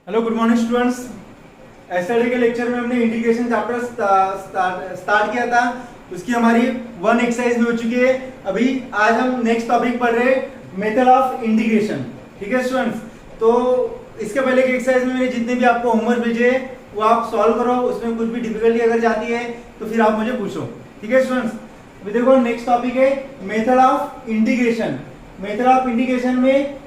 Hello good morning students. Yesterday के lecture में हमने इंटीग्रेशन चैप्टर स्टार्ट किया था। उसकी हमारी वन एक्सरसाइज भी हो चुकी है। अभी आज हम नेक्स्ट टॉपिक पढ़ रहे हैं मेथड ऑफ इंटीग्रेशन। ठीक है स्टूडेंट्स, तो इसके पहले की एक्सरसाइज में मैंने जितने भी आपको होमवर्क भेजे वो आप सॉल्व करो। उसमें कुछ भी डिफिकल्टी अगर जाती है तो फिर आप मुझे पूछो। ठीक है स्टूडेंट्स, अभी देखो नेक्स्ट टॉपिक है method of integration. Method of integration में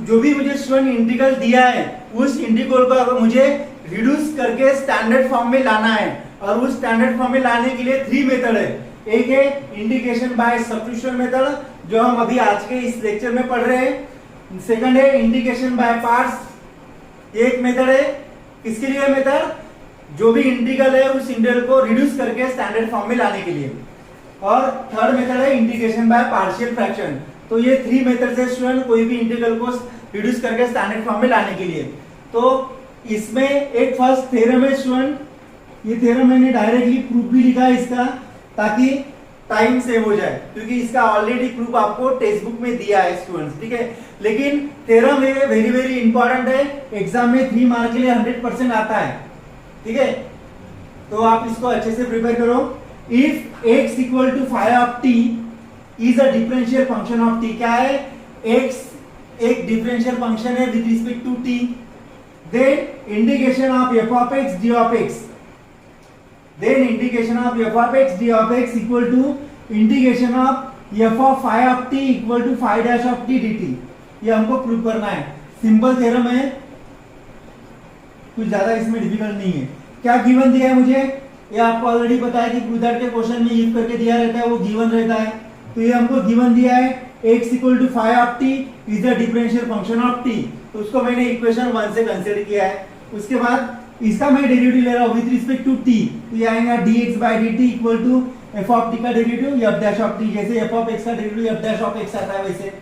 जो भी मुझे स्टूडेंट इंटीग्रल दिया है उस इंटीग्रल को अगर मुझे रिड्यूस करके स्टैंडर्ड फॉर्म में लाना है, और उस स्टैंडर्ड फॉर्म में लाने के लिए 3 मेथड है। एक है इंटीग्रेशन बाय सब्स्टिट्यूशन मेथड जो हम अभी आज के इस लेक्चर में पढ़ रहे हैं। सेकंड है इंटीग्रेशन बाय पार्ट्स, एक मेथड है। किसके लिए मेथड? जो भी इंटीग्रल है उस इंटीग्रल को रिड्यूस करके स्टैंडर्ड फॉर्म में लाने के लिए। और थर्ड मेथड है इंटीग्रेशन बाय पार्शियल फ्रैक्शन। तो ये 3 मेथड से स्टूडेंट कोई भी इंटीग्रल को रिड्यूस करके स्टैंडर्ड फॉर्म में लाने के लिए। तो इसमें एक फर्स्ट थ्योरम है स्टूडेंट, ये थ्योरम मैंने डायरेक्टली प्रूफ भी लिखा है इसका, ताकि टाइम सेव हो जाए, क्योंकि इसका ऑलरेडी प्रूफ आपको टेक्स्ट बुक में दिया है स्टूडेंट्स। ठीक है, लेकिन थ्योरम है वेरी वेरी इंपॉर्टेंट है, एग्जाम में 3 मार्क के लिए 100% आता है। ठीक है, तो आप इसको अच्छे से प्रिपेयर करो। If x equal to phi of t is a differential function of t, क्या है? x एक डिफरेंशियल फंक्शन है with respect to t, then integration of f of x d of x, then integration of f of x d of x equal to integration of f of phi of t equal to phi dash of t dt। ये हमको prove करना है। Simple theorem है, कुछ ज्यादा इसमें difficult नहीं है। क्या गिवन दिया है मुझे? ये आपको ऑलरेडी पता है कि विदाउट के क्वेश्चन में इफ करके दिया रहता है, वो गिवन रहता है। तो ये हमको गिवन दिया है x equal to phi of t is the differential function of t, तो उसको मैंने इक्वेशन 1 से कंसीडर किया है। उसके बाद इसका मैं डेरिवेटिव ले रहा हूं विद रिस्पेक्ट टू t, तो ये आएगा dx by dt equal to f of t का derivative f dash of t, जैसे f of x का derivative f dash of x आता है वैसे।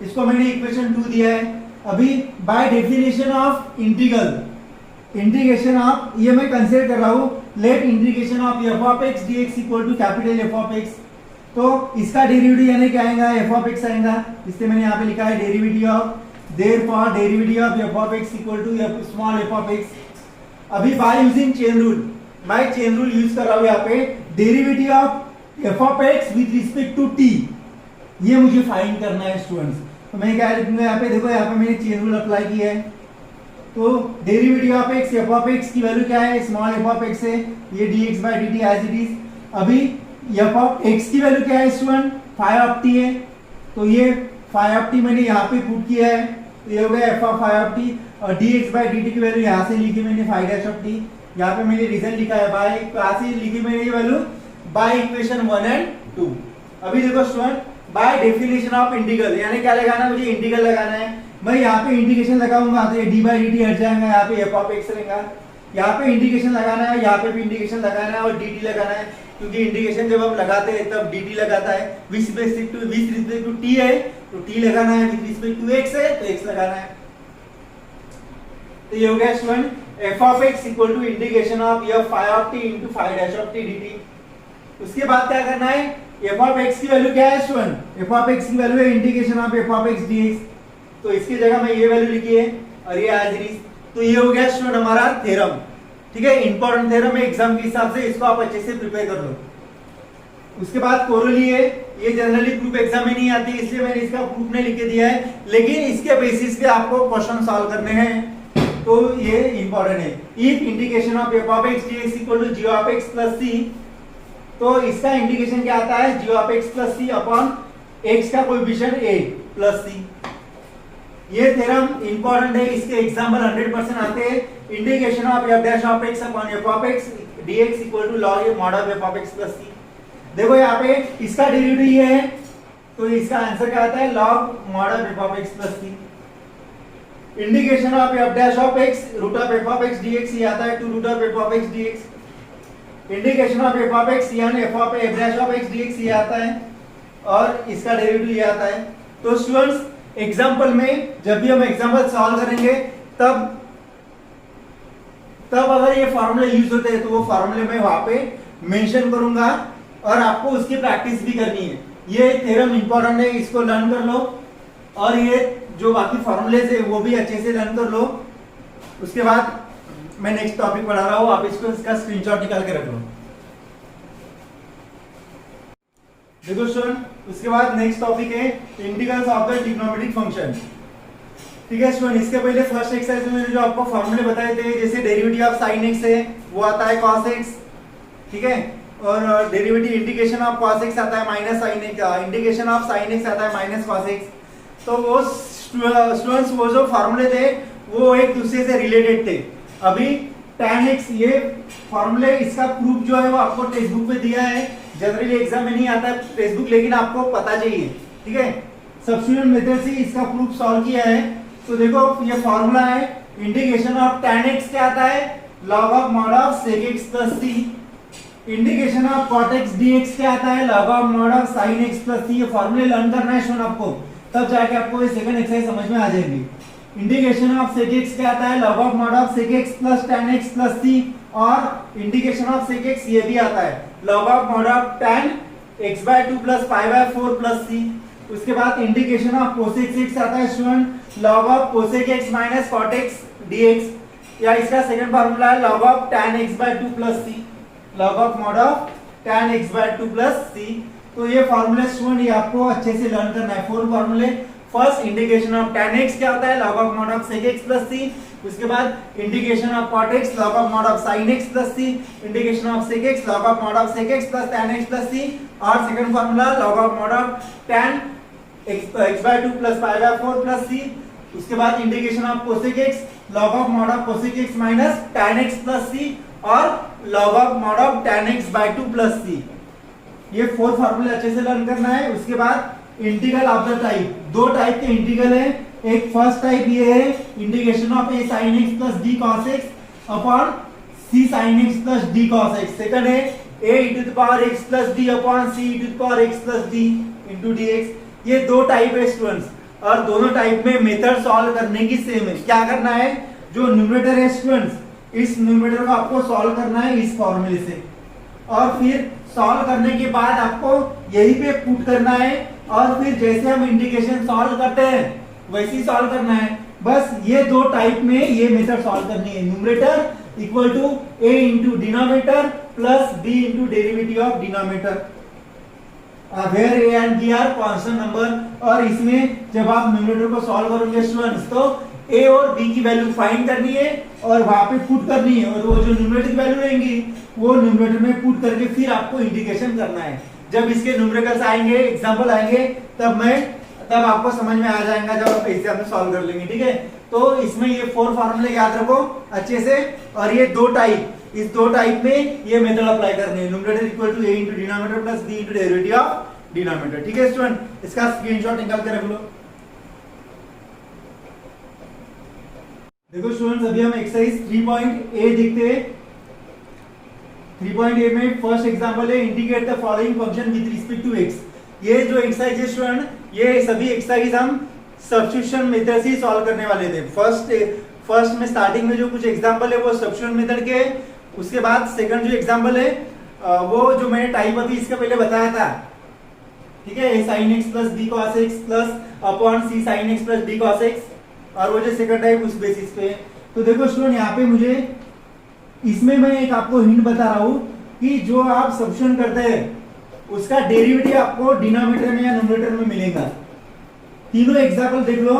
इसको मैंने इक्वेशन 2 दिया है। अभी by definition of integral, integration of, ये मैं कंसीडर कर रहा हूं let integration of f of x dx equal to capital F of x। तो इसका डेरिवेटिव यानी क्या आएगा? f of x आएगा, इसलिए मैंने यहाँ पे लिखा है derivative of, therefore derivative of f of x equal to small f of x। अभी बाय यूजिंग चेन रूल, मैं चेन रूल यूज कर रहा हूं यहाँ पे। Derivative of f of x with respect to t, ये मुझे फाइंड करना है स्टूडेंट्स। तो मैं क्या लिखूंगा यहाँ पे? देखो यहाँ पे मैंने चेन रूल अप्लाई किया है। तो derivative of x, f of x की वैल्यू क्या है? स्मॉल f of x है, ये dx by dt as it is. अभी f of x की वैल्यू क्या है स्टूडेंट? फाई ऑफ t है, तो ये फाई ऑफ t मैंने यहाँ पे पुट किया है, तो ये हो गया f of phi of t। और dx by dt की वैल्यू यहाँ से लिखी मैंने फाई डैश ऑफ t, यहाँ पे मैंने रीजन लिखा है बाय, कहाँ से लिखी मैंने ये वैल्यू? By equation 1 and 2। अभी देखो student, bye definition of integral, यानी क्या लगाना है मुझे? इंटीग्रल लगाना है। मैं यहाँ पे इंटीग्रेशन लगाऊंगा तो ये d by dt हट जाएगा, यहाँ पे f of x रहेगा। यहाँ पे इंटीग्रेशन लगाना है, यहाँ पे भी इंटीग्रेशन लगाना है और dt लगाना है, क्योंकि इंटीग्रेशन जब हम लगाते हैं तब dt लगाता है। विथ रिस्पेक्ट टू t है तो t लगाना है, विथ रिस्पेक्ट टू x है तो x लगाना है। तो ये हो गया student f of x equal to integration of f phi of t into phi dash of t dt। उसके बाद क्या करना है? f of x की वैल्यू क्या है स्टूडेंट? f of x की वैल्यू है integration of f of x dx, तो इसकी जगह में ये वैल्यू लिखी है और ये एज इट इज। तो ये हो गया स्टूडेंट हमारा थ्योरम। ठीक है, इंपॉर्टेंट थ्योरम है एग्जाम के हिसाब से, इसको आप अच्छे से प्रिपेयर कर लो। उसके बाद कोरोली है, ये जनरली प्रूफ एग्जाम में नहीं आती, इसलिए मैंने इसका प्रूफ नहीं लिख के दिया है, लेकिन इसके बेसिस पे आपको क्वेश्चन सॉल्व करने हैं, तो ये इंपॉर्टेंट है। If integration of f of x dx equal to g of x plus c, तो इसका इंटीग्रेशन क्या आता है? g of x plus c upon x का कोएफिशिएंट a plus c। ये थ्योरम इंपॉर्टेंट है, इसके एग्जांपल 100% आते हैं। Integration of f dash of x upon f of x dx equal to log mod of f of x plus c। देखो यहाँ पे इसका डेरिवेटिव ये है, तो इसका आंसर क्या आता है? log mod of f of x plus c। Integration of f dash of x root of f of x dx ये आता है 2 root of f of x dx। Integration of f of x यानी f of f dash of x dx ये आता है, और इसका derivative ये आता है। तो स्टूडेंट्स एग्जांपल में जब भी हम एग्जांपल सॉल्व करेंगे तब अगर ये फार्मूले यूज होते हैं तो वो फार्मूले मैं वहां पे मेंशन करूंगा, और आपको उसकी प्रैक्टिस भी करनी है। ये थ्योरम इंपॉर्टेंट है, इसको लर्न कर लो, और ये जो बाकी फॉर्मूलेज है वो भी अच्छे से लर्न कर लो। उसके बाद मैं नेक्स्ट टॉपिक पढ़ा रहा हूँ, आप इसको इसका स्क्रीनशॉट निकाल के रख लो। देखो स्टूडेंट, उसके बाद नेक्स्ट टॉपिक है integrals of the trigonometric function. ठीक है स्टूडेंट, इसके पहले फर्स्ट एक्सरसाइज में मैंने जो आपको फॉर्मूले बताए थे, जैसे डेरिवेटिव ऑफ sin x है वो आता है cos x, ठीक है, और derivative integration of cos x आता है minus sin x, integration of sin x आता है माइनस cos x। तो वो स्टूडेंट्स वो जो फॉर्मूले थे वो एक दूसरे से रिलेटेड थे। अभी tan x, ये फॉर्मूले इसका प्रूफ जो है वो आपको टेक्स्ट बुक में दिया है, जनरली एग्जाम में नहीं आता है टेक्स्ट बुक, लेकिन आपको पता चाहिए। ठीक है, सब्स्टिट्यूशन मेथड से इसका प्रूफ सॉल्व किया है। तो देखो ये फॉर्मूला है, इंटीग्रेशन ऑफ tan x क्या आता है, log of mod of sec x plus c। Integration of cot x dx क्या आता है, log of mod of sin x plus c। ये फॉर्मूले लर्न करना है स्टूडेंट आपको, तब जाके आपको ये सेकंड एक्सरसाइज समझ में आ जाएगी। इंटीग्रेशन ऑफ sec x क्या आता है, log of mod of sec x plus tan x plus c। और इंटीग्रेशन ऑफ sec x ये भी आता है, log of mod of tan x/2 plus pi by 4 plus c। उसके बाद इंटीग्रेशन ऑफ cosec x आता है student, log of cosec x minus cot x dx, या इसका सेकंड फार्मूला है log of tan x/2 plus c, log of mod of tan x/2 plus c। तो ये फार्मूले स्टूडेंट ये आपको अच्छे से लर्न करना है, फोर फार्मूले। First integration of tan x क्या होता है, log of mod of sec x plus c। उसके बाद integration of cot x, log of mod of sin x plus c। Integration of sec x, log of mod of sec x plus tan x plus c। और second formula log of mod of tan x/2 plus pi by 4 plus c। उसके बाद integration of cosec x, log of mod of cosec x minus tan x plus c। और log of mod of tan x/2 plus c। ये four फार्मूले अच्छे से learn करना है। उसके बाद इंटीग्रल ऑफ द टाइप, दो टाइप के इंटीग्रल है। एक फर्स्ट टाइप ये है integration of a sin x plus d cos x upon c sin x plus d cos x। Second है a e to the power x plus d upon c e to the power x plus d into dx। ये दो type है students, और दोनों type में method solve करने की same है। क्या करना है, जो न्यूमरेटर है स्टूडेंट्स, इस न्यूमरेटर को आपको सॉल्व करना है इस फॉर्मूले से, और फिर सॉल्व करने के बाद आपको यही पे पुट करना है, और फिर जैसे हम इंटीग्रेशन सॉल्व करते हैं वैसे ही सॉल्व करना है। बस ये दो टाइप में ये मेथड सॉल्व करनी है। Numerator equal to a into denominator plus b into derivative of denominator, where a and b are constant number. और इसमें जब आप न्यूमरेटर को सॉल्व करोगे स्टूडेंट्स, तो a और b की वैल्यू फाइंड करनी है और वहां पे पुट करनी है, और वो जो न्यूमरेटर की वैल्यू रहेंगी वो न्यूमरेटर में पुट करके फिर आपको इंटीग्रेशन करना है। जब इसके न्यूमरेटर्स आएंगे, एग्जांपल आएंगे, तब आपको समझ में आ जाएगा, जब आप एग्जाम में सॉल्व कर लेंगे। ठीक है, तो इसमें ये फोर फार्मूले याद रखो अच्छे से। और ये दो टाइप, इस दो टाइप में ये मेथड अप्लाई करनी है, numerator equal to a into denominator plus b into derivative of denominator. ठीक है स्टूडेंट, इसका स्क्रीनशॉट निकाल के रख लो। देखो स्टूडेंट्स, अभी हम एक्सरसाइज 3.a देखते हैं। 3.a में फर्स्ट एग्जांपल है integrate the following function with respect to x। ये जो एक्सरसाइज है स्टूडेंट, ये सभी एक्सरसाइज हम सब्स्टिट्यूशन मेथड से सॉल्व करने वाले थे। फर्स्ट में स्टार्टिंग में जो कुछ एग्जांपल है वो सब्स्टिट्यूशन मेथड के, उसके बाद सेकंड जो एग्जांपल है वो जो मैंने टाइप अभी इसके पहले बताया था, ठीक है, a sin x plus b cos x plus upon c sin x plus d cos x, और वो जो सेकंड टाइप उस बेसिस पे। तो देखो स्टूडेंट, यहाँ पे मुझे इसमें मैं एक आपको हिंट बता रहा हूँ कि जो आप सब्स्टिट्यूशन करते हैं उसका डेरिवेटिव आपको डिनोमिनेटर में या न्यूमरेटर में मिलेगा। तीनों एग्जांपल देख लो,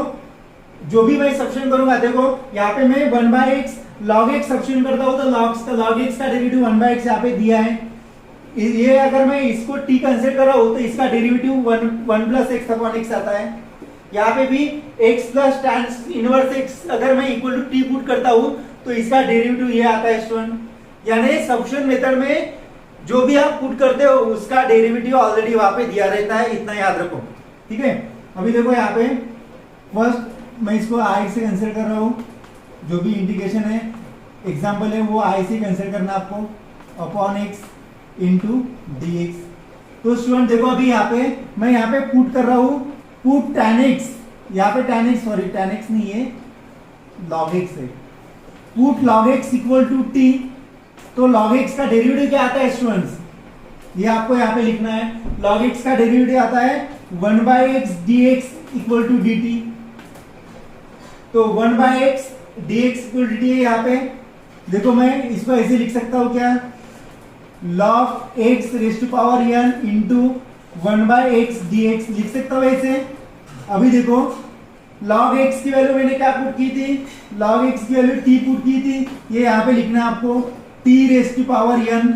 जो भी मैं सब्स्टिट्यूशन करूंगा, देखो यहाँ पे मैं 1/x log x सब्स्टिट्यूशन करता हूँ तो log x का डेरिवेटिव 1/x यहाँ पे दिया है। ये अगर मैं इसको t कंसीडर कर रहा हूँ तो इसका derivative 1 plus x upon x आता है। यहाँ पे भी x plus tan inverse x अगर मैं इक्वल टू t पुट करता हूँ तो इसका डेरिवेटिव ये आता है स्टूडेंट। यानी सब्स्टिट्यूशन मेथड में जो भी आप पुट करते हो उसका डेरिवेटिव ऑलरेडी वहां पे दिया रहता है, इतना याद रखो। ठीक है, अभी देखो यहाँ पे फर्स्ट मैं इसको i से कंसीडर कर रहा हूँ, जो भी इंटीग्रेशन है एग्जांपल है वो i से कंसीडर करना आपको, अपॉन x इंटू dx। तो स्टूडेंट देखो अभी यहाँ पे मैं यहाँ पे पुट कर रहा हूँ, पुट tan x, यहाँ पे tan x, sorry tan x नहीं है log x है, put log x equal to t। तो log x का डेरिवेटिव क्या आता है स्टूडेंट्स, ये आपको यहाँ पे लिखना है। log x का डेरिवेटिव आता है 1/x dx equal to dt। तो 1/x dx इक्वल dt है यहाँ पे। देखो मैं इसको ऐसे लिख सकता हूँ क्या, log x raise to power n into 1/x dx लिख सकता हूँ ऐसे। अभी देखो log x की वैल्यू मैंने क्या पुट की थी, log x की वैल्यू t पुट की थी, ये यहाँ पे लिखना है आपको t raise to power n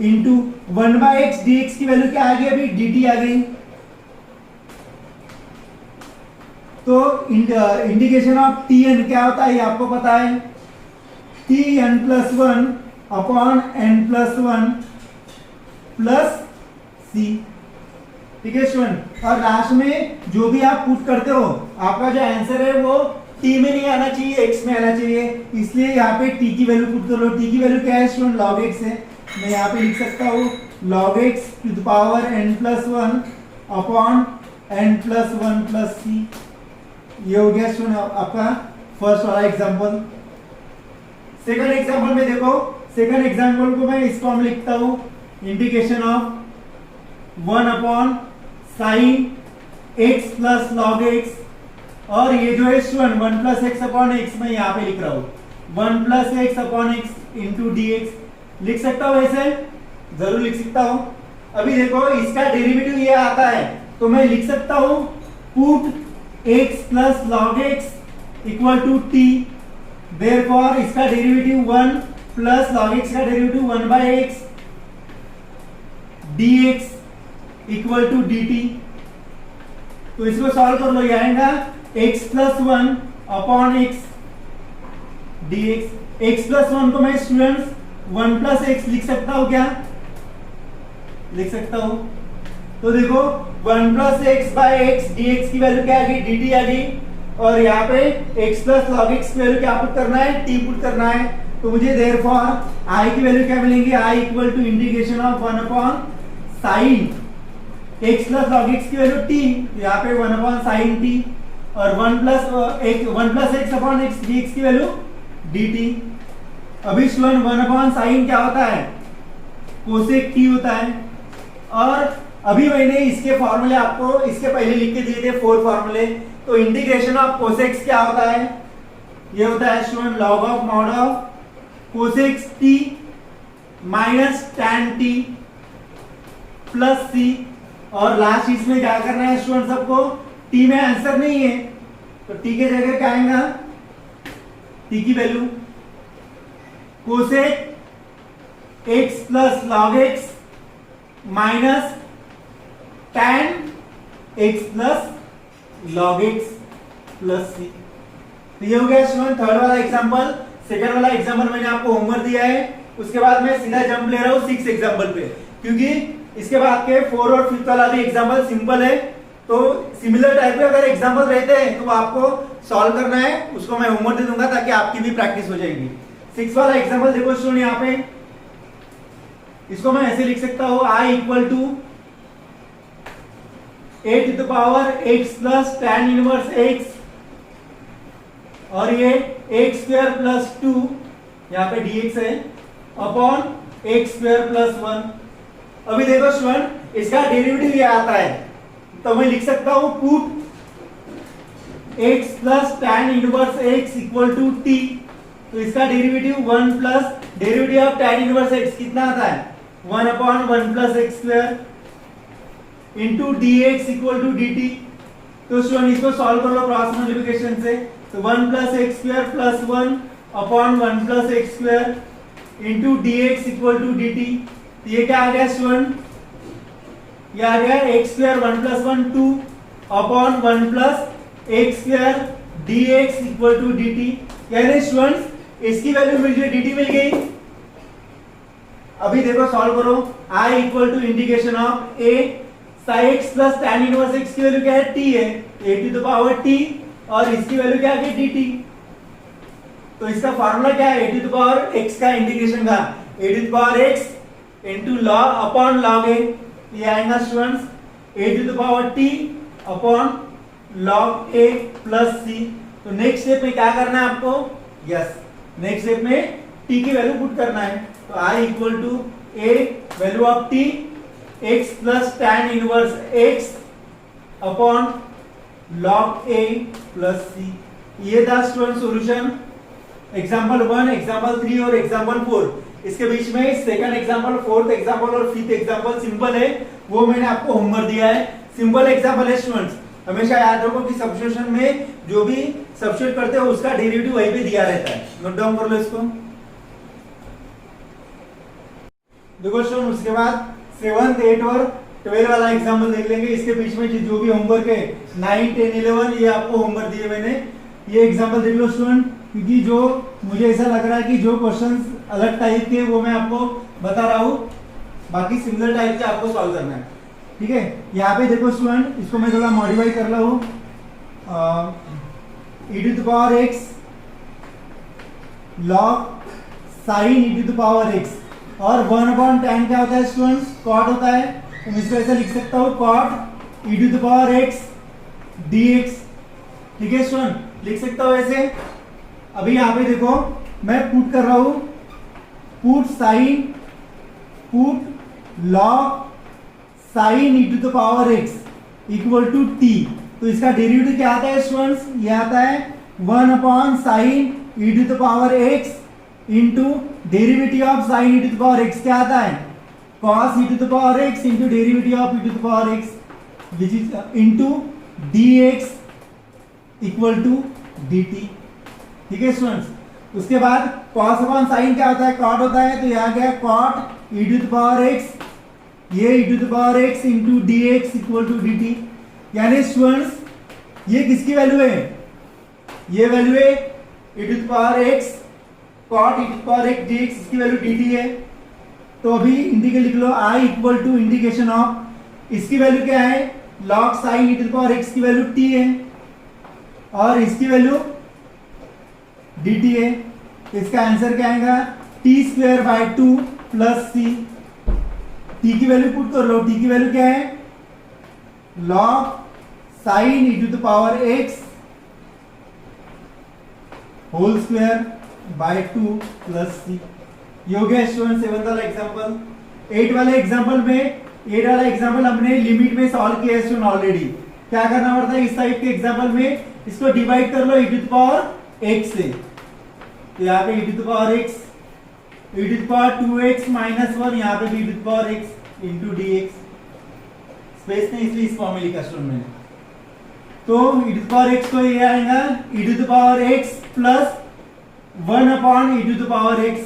into 1/x dx की वैल्यू क्या आ गई, अभी dt आ गई। तो इंटीग्रेशन ऑफ tn क्या होता है ये आपको पता है, tn plus 1 upon n plus 1 plus c। ठीक है स्टूडेंट, और लास्ट में जो भी आप पुट करते हो आपका जो आंसर है वो t में नहीं आना चाहिए, x में आना चाहिए, इसलिए यहाँ पे t की वैल्यू पुट कर लो। t की वैल्यू क्या है स्टूडेंट, log x है। मैं यहाँ पे लिख सकता हूँ log x to the power n plus 1 upon n plus 1 plus c। ये हो गया स्टूडेंट आपका फर्स्ट वाला एग्जांपल। सेकंड एग्जांपल में देखो, सेकंड एग्जांपल को मैं इस फॉर्म लिखता हूँ, integration of 1 upon sine x plus log x, और ये जो है student 1 plus x upon x मैं यहाँ पे लिख रहा हूँ 1 plus x upon x into D x. लिख सकता हूँ ऐसे, जरूर लिख सकता हूँ। अभी देखो इसका डेरिवेटिव ये आता है तो मैं लिख सकता हूँ put x plus log x equal to t, therefore इसका डेरिवेटिव 1 प्लस log x का derivative 1/x dx equal to dt। तो इसको सॉल्व कर लो, ये आएगा x plus 1 upon x dx। x plus 1 को मैं स्टूडेंट्स 1 प्लस x लिख सकता हूँ क्या, लिख सकता हूँ। तो देखो 1 plus x by x dx की वैल्यू क्या आ गई, dt आ गई, और यहाँ पे x प्लस log x की वैल्यू क्या पुट करना है, t पुट करना है। तो मुझे देयरफॉर i की वैल्यू क्या मिलेंगी, i equal to integration of 1 upon sine x plus log x की वैल्यू t, यहाँ पे 1 अपॉन साइन t, और 1 plus x upon x dx की वैल्यू dt। अभी स्टूडेंट 1 अपॉन साइन क्या होता है, कोसेक t होता है। और अभी मैंने इसके फॉर्मूले आपको इसके पहले लिख के दिए थे 4 फॉर्मूले। तो इंटीग्रेशन ऑफ कोसेक्स क्या होता है, ये होता है student log of mod of cosec x t minus tan t plus c। और लास्ट इसमें क्या करना है स्टूडेंट सबको, t में आंसर नहीं है तो t के जगह क्या आएगा, t की value cosec x plus log x minus tan x plus log x plus c। तो ये हो गया स्टूडेंट थर्ड वाला एग्जांपल। सेकंड वाला एग्जांपल मैंने आपको होमवर्क दिया है, उसके बाद मैं सीधा जंप ले रहा हूँ 6 एग्जांपल पे, क्योंकि इसके बाद के 4 और 5th वाला भी एग्जांपल सिंपल है। तो सिमिलर टाइप के अगर एग्जांपल रहते हैं तो आपको सॉल्व करना है, उसको मैं होमवर्क दे दूंगा ताकि आपकी भी प्रैक्टिस हो जाएगी। 6 वाला एग्जांपल देखो स्टूडेंट, यहाँ पे इसको मैं ऐसे लिख सकता हूँ i equal to a to the power x plus tan inverse x, और ये x स्क्वायर प्लस 2 यहाँ पे dx है अपॉन x स्क्वायर प्लस 1। अभी देखो स्टूडेंट इसका डेरिवेटिव ये आता है तो मैं लिख सकता हूँ put x plus tan inverse x equal to t। तो इसका derivative 1 plus derivative of tan inverse x कितना आता है, 1 upon 1 plus x square into dx equal to dt। तो स्टूडेंट इसको सॉल्व कर लो क्रॉस मल्टीप्लिकेशन से। तो 1 plus x square plus 1 upon 1 plus x square into dx equal to dt। तो ये क्या आ गया स्टूडेंट, ये आ गया x square 1 plus 1 2 upon 1 plus x square dx equal to dt। यानी स्टूडेंट्स इसकी वैल्यू मिल गई, dt मिल गई। अभी देखो सॉल्व करो, i equal to integration of a sin x plus tan inverse x की वैल्यू क्या है, t है, a to the power t, और इसकी वैल्यू क्या है dt। तो इसका फार्मूला क्या है, a to the power x का इंटीग्रेशन का a to the power x into log upon log a। ये आएगा students a to the power t upon log a plus c। तो नेक्स्ट स्टेप में क्या करना है आपको, यस नेक्स्ट स्टेप में t की वैल्यू पुट करना है। तो i equal to a value of t x plus tan inverse x upon log a plus c। ये था स्टूडेंट सॉल्यूशन एग्जांपल 1, एग्जांपल 3 और एग्जांपल 4। इसके बीच में सेकंड एग्जांपल, फोर्थ एग्जांपल और फिफ्थ एग्जांपल सिंपल है, वो मैंने आपको होमवर्क दिया है। सिंपल एग्जांपल है स्टूडेंट्स, हमेशा याद रखो कि सब्स्टिट्यूशन में जो भी सब्स्टिट्यूट करते हो उसका डेरिवेटिव वहीं पे दिया रहता है। नोट डाउन कर लो इसको। देखो स्टूडेंट, उसके बाद 7th, 8 और 12 वाला एग्जांपल देख लेंगे। इसके बीच में जो भी होमवर्क है 9, 10, 11 ये आपको होमवर्क दिए मैंने। ये एग्जांपल देख लो स्टूडेंट, क्योंकि जो मुझे ऐसा लग रहा है कि जो क्वेश्चंस अलग टाइप के वो मैं आपको बता रहा हूँ, बाकी सिमिलर टाइप के आपको सॉल्व करना है। ठीक है, यहाँ पे देखो स्टूडेंट, इसको मैं थोड़ा मॉडिफाई कर रहा हूँ। e to the power x log sin e to the power x, और 1/tan क्या होता है स्टूडेंट्स? कॉट होता है। तो मैं इसको ऐसा लिख सकता हूँ, cot e to the power x dx। ठीक है स्टूडेंट, लिख सकता हूँ ऐसे। अभी यहाँ पे देखो मैं पुट कर रहा हूँ, put sine, put log sine e to the power x equal to t। तो इसका डेरिवेटिव क्या आता है स्टूडेंट्स? ये आता है 1/sin e to the power x into derivative of sine e to the power x क्या आता है? cos e to the power x into derivative of e to the power x which is into dx equal to dt। ठीक है students, उसके बाद cos upon sin क्या होता है? cot होता है। तो यहाँ क्या है? cot e to the power x, ये e to the power x into dx equal to dt। यानी स्टूडेंट्स ये किसकी वैल्यू है? ये वैल्यू है e to the power x cot e to the power x dx, इसकी value dt है। तो अभी इंटीग्रल लिख लो, i equal to integration of, इसकी वैल्यू क्या है? log sin e to the power x की वैल्यू t है और इसकी वैल्यू dt है। इसका आंसर क्या आएगा? t² plus c। t की वैल्यू पुट कर लो, t की वैल्यू क्या है? log sin e to the power x whole square by 2 plus c। ये हो गया स्टूडेंट 7th वाला एग्जांपल। 8 वाले एग्जांपल में, 8 वाला एग्जांपल हमने लिमिट में सॉल्व किया है स्टूडेंट ऑलरेडी। क्या करना पड़ता है इस टाइप के एग्जांपल में? इसको डिवाइड कर लो e to the power x से। तो यहाँ पे e to the power x, e to the power 2x minus 1, यहाँ पे भी e to the power x into dx। Space नहीं इसलिए इस फॉर्म में लिखा स्टूडेंट मैंने। तो e to the power x को ये आएगा e to the power x plus 1/e to the power x,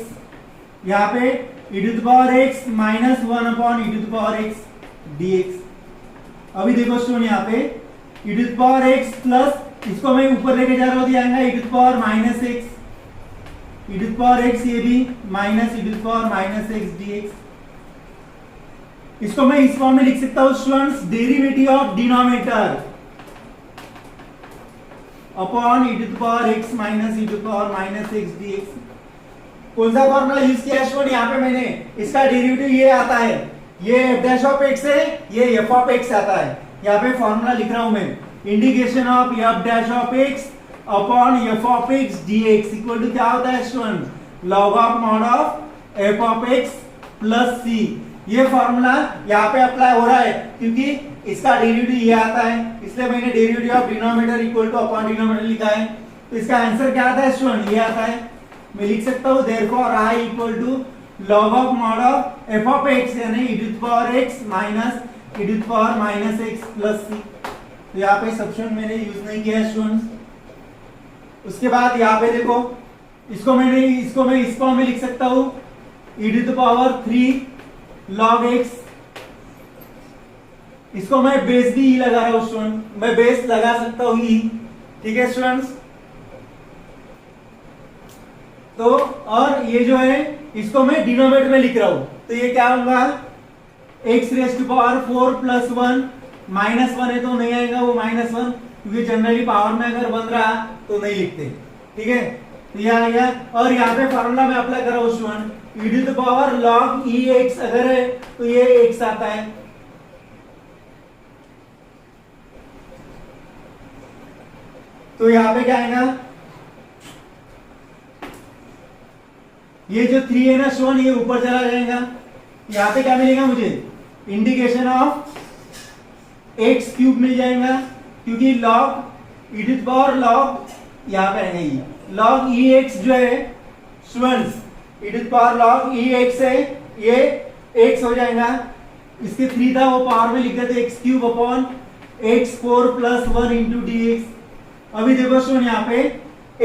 यहाँ पे e to the power x minus 1/e to the power x dx। अभी देखो स्टूडेंट यहाँ पे e to the power x plus, इसको मैं ऊपर लेके जा रहा हूँ, आएगा e to the power minus x, e to the power x ये भी minus e to the power minus x dx। इसको मैं इस फॉर्म में लिख सकता हूं students, derivative of denominator upon e to the power x minus e to the power minus x dx। कौन सा फॉर्मूला यूज किया स्टूडेंट? यहाँ पे मैंने इसका डेरिवेटिव ये आता है, ये f डैश ऑफ x है, ये f ऑफ x आता है। यहाँ पे फॉर्मूला लिख रहा हूं मैं, integration of f dash of x upon f of x dx equal to क्या होता है student? log of mod of f of x plus c। ये फॉर्मूला यहाँ पे अप्लाई हो रहा है क्योंकि इसका डेरिवेटिव ये आता है, इसलिए मैंने derivative of denominator equal two upon denominator लिखा है। तो इसका आंसर क्या आता है स्टूडेंट? ये आता है। मैं लिख सकता हूँ therefore i equal to log of mod of f of x यानी e to the power x minus e to the power minus x plus c। तो यहाँ पे सब्स्टिट्यूशन मैंने यूज नहीं किया है स्टूडेंट्स। उसके बाद यहाँ पे देखो, इसको मैं इस फॉर्म में लिख सकता हूँ e to the power 3 log x। इसको मैं बेस भी लगा रहा हूं स्टूडेंट, मैं बेस लगा सकता हूं ई। ठीक है स्टूडेंट्स, तो और ये जो है इसको मैं डिनोमिनेटर में लिख रहा हूं, तो ये क्या होगा? x raise to power 4 plus 1 minus 1 है तो नहीं आएगा वो माइनस 1, क्योंकि जनरली पावर में अगर 1 रहा तो नहीं लिखते। ठीक है, तो ये आ गया। और यहाँ पे फॉर्मूला में अप्लाई कर रहा हूं student, e to the power log ex अगर है तो ये x आता है। तो यहाँ पे क्या आएगा? ये जो 3 है ना स्टूडेंट, ये ऊपर चला जाएगा। यहाँ पे क्या मिलेगा मुझे? इंटीग्रेशन ऑफ x क्यूब मिल जाएगा, क्योंकि log e to the power log यहाँ पे आएगा ई। लॉग ई एक्स जो है students e to the power log e x है, ये एक्स हो जाएगा। इसके 3 था वो पावर में लिख देते x cube upon x 4 plus 1 into D x. अभी देखो स्टूडेंट यहाँ पे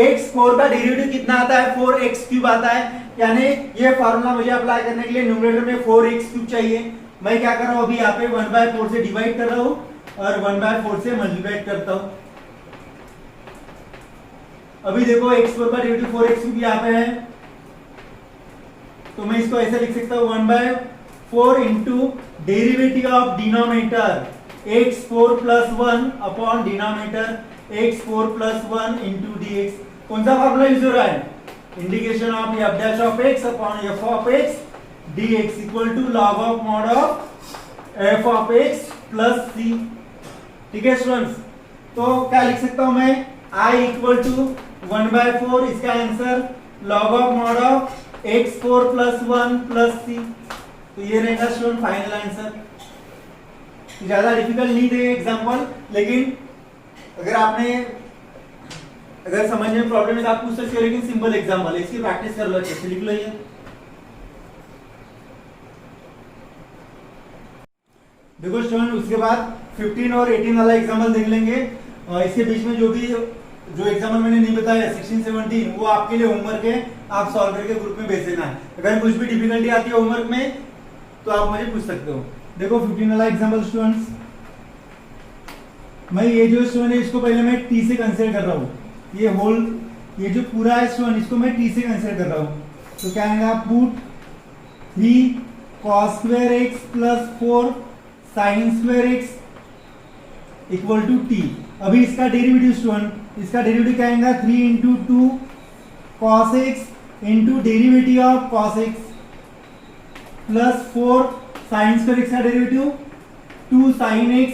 एक्स 4 का डेरिवेटिव कितना आता है 4x क्यूब आता है, यानी ये फार्मूला मुझे अप्लाई करने के लिए न्यूमरेटर में 4x क्यूब चाहिए। मैं क्या कर रहा हूँ अभी यहाँ पे 1/4 से डिवाइड कर रहा हूँ और 1/4 से मल्टीप्लाई करता हूँ। अभी देखो x4 का डेरिवेटिव 4x क्यूब यहाँ पे है, तो मैं इसको ऐसे लिख सकता हूँ 1/4 into derivative of denominator x4 plus 1 upon denominator x4 plus 1 into dx। कौन सा फॉर्मूला यूज हो रहा है, indication of f dash of x upon f of x dx equal to log of mod of f of x plus c। ठीक है students, तो क्या लिख सकता हूं मैं I इक्वल टू 1/4, इसका answer log of mod of x4 plus 1 plus c। तो ये रहेगा स्टूडेंट फाइनल आंसर। ज्यादा डिफिकल्ट नहीं थे एग्जांपल, लेकिन अगर समझने में प्रॉब्लम है तो आप पूछ सकते हो, लेकिन सिंपल एग्जांपल है, इसकी प्रैक्टिस कर लो, अच्छे से लिख लो ये। देखो स्टूडेंट उसके बाद 15 और 18 वाला एग्जांपल देख लेंगे। इसके बीच में जो एग्जांपल मैंने नहीं बताया 16 17 वो आपके लिए होमवर्क है, आप सॉल्व करके ग्रुप में भेज देना। अगर कुछ भी डिफिकल्टी आती है होमवर्क में तो आप मुझे पूछ सकते हो। देखो 15 वाला एग्जांपल स्टूडेंट्स, मैं ये जो स्टूडेंट है इसको पहले मैं t से कंसीडर कर रहा हूँ, ये जो पूरा है स्टूडेंट इसको मैं t से कंसीडर कर रहा हूँ। तो क्या आएगा, put 3 cos square x plus 4 sin square x equal to t। अभी इसका डेरिवेटिव स्टूडेंट, इसका डेरिवेटिव क्या आएगा 3 into 2 cos x into derivative of cos x plus 4 sin square x का derivative 2 sin x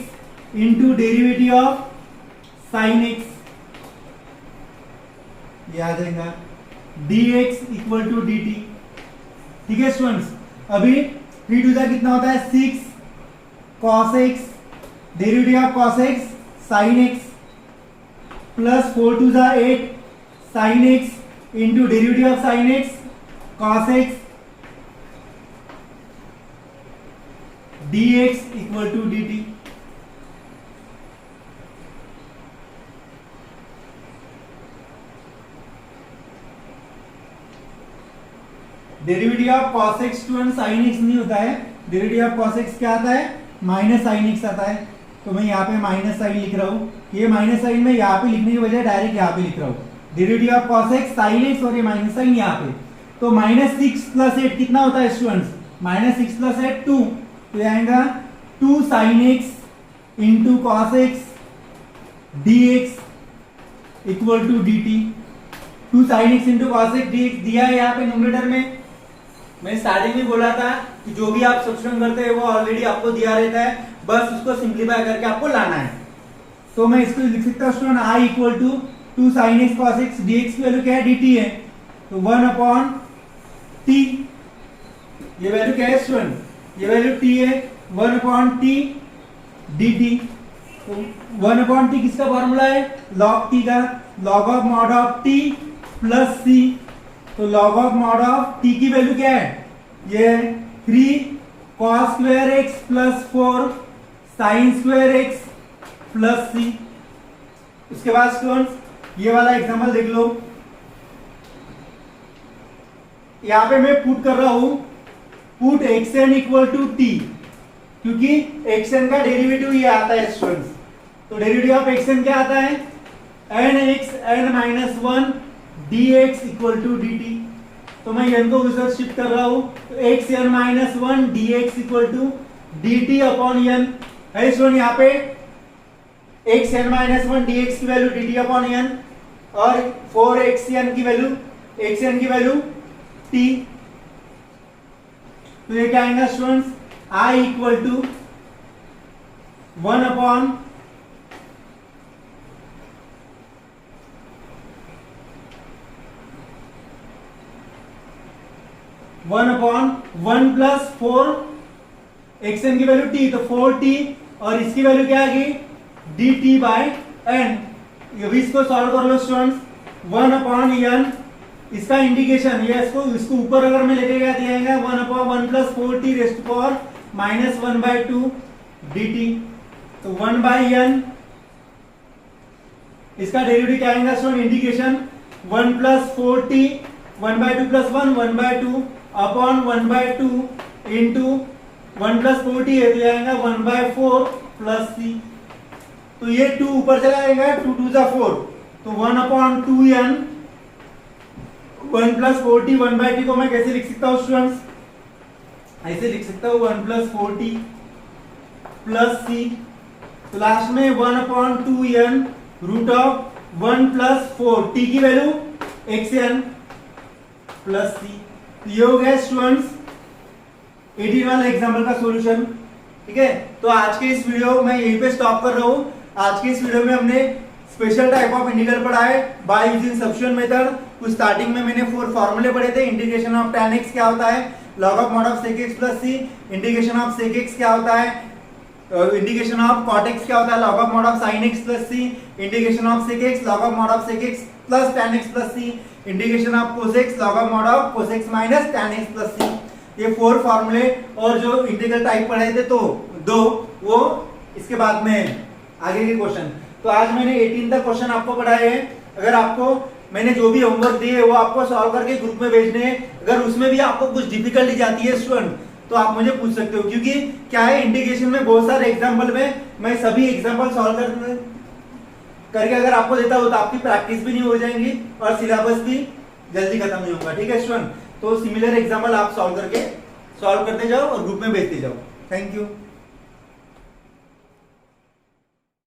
into derivative of sin x, याद रहेगा dx equal to dt। ठीक है स्टूडेंट्स, अभी 3 टू द कितना होता है 6 cos x derivative of cos x sin x plus 4 to the 8 sin x into derivative of sin x cos x dx equal to dt। Derivative of cos x student sin x नहीं होता है, derivative of cos x क्या आता है minus sin x आता है। तो मैं यहाँ पे माइनस साइन लिख रहा हूँ, ये माइनस साइन में यहाँ पे लिखने की बजाय डायरेक्ट यहाँ पे लिख रहा हूँ। Derivative of cos x sin x और ये माइनस साइन यहाँ पे, तो -6 प्लस 8 कितना होता है स्टूडेंट्स, -6 प्लस 8 2, तो ये आएगा 2 sin x into cos x dx equal to dt। 2 sin x into cos x dx दिया है यहाँ पे न्यूमरेटर में। मैं स्टार्टिंग में बोला था कि जो भी आप सब्स्टिट्यूट करते हैं वो ऑलरेडी आपको दिया रहता है, बस उसको सिंप्लीफाई करके आपको लाना है। तो मैं इसको लिख सकता हूँ student I equal to 2 sin x cos x dx की वैल्यू क्या है dt है, तो 1 अपॉन t, ये वैल्यू क्या है स्टूडेंट, ये वैल्यू t है, 1 अपॉन t dt। तो 1 अपॉन t किसका फॉर्मूला है, log t का, log of mod of t plus c। तो log of mod of t की वैल्यू क्या है, ये 3 cos square x plus 4 sin square x plus c। उसके बाद स्टूडेंट्स ये वाला एग्जांपल देख लो, यहां पे मैं पुट कर रहा हूं, put xn equal to t, क्योंकि xn का डेरिवेटिव ये आता है स्टूडेंट्स। तो डेरिवेटिव ऑफ xn क्या आता है, nx n minus 1 dx equal to dt। तो मैं n को उधर शिफ्ट कर रहा हूं, तो x n minus 1 dx equal to dt upon n है स्टूडेंट। यहाँ पे x n माइनस 1 dx की वैल्यू dt अपॉन n और 4xn की वैल्यू xn की वैल्यू t। तो ये क्या आएगा students, I equal to 1 upon 1 plus 4 xn की वैल्यू t, तो 4t और इसकी वैल्यू क्या आ गई dt बाय n। अभी इसको सॉल्व कर लो स्टूडेंट्स, 1/n इसका इंडिकेशन ये इसको ऊपर अगर मैं लेके गया दिया जाएगा 1/1 + 4t raise to power -1/2 dt। तो 1/n इसका डेरिवेटिव क्या आएगा student, indication 1 + 4t 1/2 + 1 1/2 upon 1/2 into 1 + 4t है तो आएगा 1/4 + c। तो ये 2 ऊपर चला जाएगा, 2 2 = 4, तो 1/2n 1 + 4t 1/2 को मैं कैसे लिख सकता हूँ स्टूडेंट्स, ऐसे लिख सकता हूँ 1 + 4t + c। तो लास्ट में 1/2n √1 + 4 t की वैल्यू xn + c। तो ये हो गया स्टूडेंट्स 18 वाला एग्जाम्पल का सॉल्यूशन। ठीक है, तो आज के इस वीडियो में यहीं पे स्टॉप कर रहा हूँ। आज के इस वीडियो में हमने स्पेशल टाइप ऑफ इंटीग्रल पढ़ा है बाय यूजिंग सब्स्टिट्यूशन मेथड। कुछ स्टार्टिंग में मैंने 4 फॉर्मूले पढ़े थे। इंटीग्रेशन ऑफ tan x क्या होता है, log of mod of sec x + c, integration of sec x क्या होता है, इंटीग्रेशन ऑफ cot x क्या होता है, log of mod of sin x + c, integration of sec x log of mod of sec x + tan x + c, integration of cos x log of mod of cos x - tan x + c। ये 4 फॉर्मूले और जो integral type पढ़े थे तो 2 वो इसके बाद में आगे के क्वेश्चन। तो आज मैंने 18 तक क्वेश्चन आपको पढ़ाए हैं। अगर आपको मैंने जो भी होमवर्क दिए है वो आपको सॉल्व करके ग्रुप में भेजने हैं। अगर उसमें भी आपको कुछ डिफिकल्टी जाती है स्टूडेंट तो आप मुझे पूछ सकते हो, क्योंकि क्या है इंटीग्रेशन में बहुत सारे एग्जाम्पल में मैं सभी एग्जाम्पल सॉल्व करके अगर आपको देता हूँ तो आपकी प्रैक्टिस भी नहीं हो जाएंगी और सिलेबस भी जल्दी खत्म नहीं होगा। ठीक है स्टूडेंट, तो सिमिलर एग्जाम्पल आप सॉल्व करते जाओ और ग्रुप में भेजते जाओ। Thank you.